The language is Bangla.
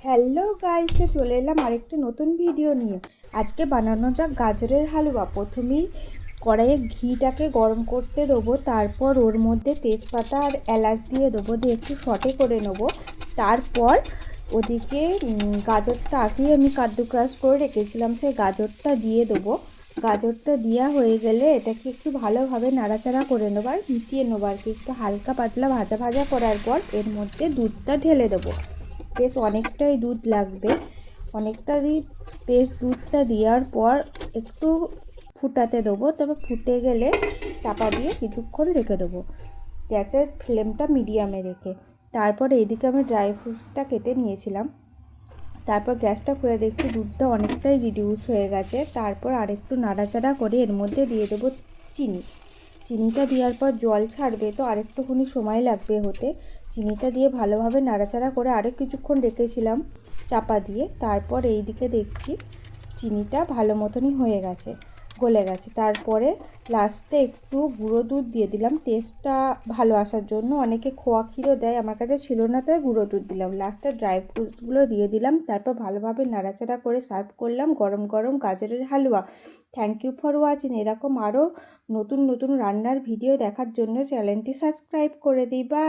হ্যালো গাইসে, চলে এলাম আরেকটি নতুন ভিডিও নিয়ে। আজকে বানানো যাক গাজরের হালুয়া। প্রথমেই কড়াইয়ে ঘিটাকে গরম করতে দেবো, তারপর ওর মধ্যে তেজপাতা আর এলাচ দিয়ে দেবো, দিয়ে একটু সটে করে নেবো। তারপর ওদিকে গাজরটা আগেই আমি কাদ্দু ক্রাশ করে রেখেছিলাম, সেই গাজরটা দিয়ে দেবো। গাজরটা দেওয়া হয়ে গেলে এটাকে একটু ভালোভাবে নাড়াচাড়া করে নেবো আর মিশিয়ে নেবো আর কি। একটু হালকা পাতলা ভাজা ভাজা করার পর এর মধ্যে দুধটা ঢেলে দেবো। বেশ অনেকটাই দুধ লাগবে, অনেকটাই বেশ দুধটা দেওয়ার পর একটু ফুটাতে দেবো। তবে ফুটে গেলে চাপা দিয়ে কিছুক্ষণ রেখে দেবো, গ্যাসের ফ্লেমটা মিডিয়ামে রেখে। তারপর এইদিকে আমি ড্রাই ফ্রুটসটা কেটে নিয়েছিলাম। তারপর গ্যাসটা খুলে দেখছি দুধটা অনেকটাই রিডিউস হয়ে গেছে। তারপর আরেকটু নাড়াচাড়া করে এর মধ্যে দিয়ে দেবো চিনি। চিনিটা দেওয়ার পর জল ছাড়বে, তো আরেকটুখানি সময় লাগবে হতে। চিনিটা দিয়ে ভালোভাবে নাড়াচাড়া করে আরেক কিছুক্ষণ রেখেছিলাম চাপা দিয়ে। তারপর এই দিকে দেখছি চিনিটা ভালো মতনই হয়ে গেছে, গলে গেছে। তারপরে লাস্টে একটু গুঁড়ো দুধ দিয়ে দিলাম টেস্টটা ভালো আসার জন্য। অনেকে খোয়া ক্ষীরও দেয়, আমার কাছে ছিল না তাই গুঁড়ো দুধ দিলাম। লাস্টে ড্রাই ফ্রুটসগুলো দিয়ে দিলাম। তারপর ভালোভাবে নাড়াচাড়া করে সার্ভ করলাম গরম গরম গাজরের হালুয়া। Thank you for watching. এরকম আরও নতুন নতুন রান্নার ভিডিও দেখার জন্য চ্যানেলটি সাবস্ক্রাইব করে দিবা।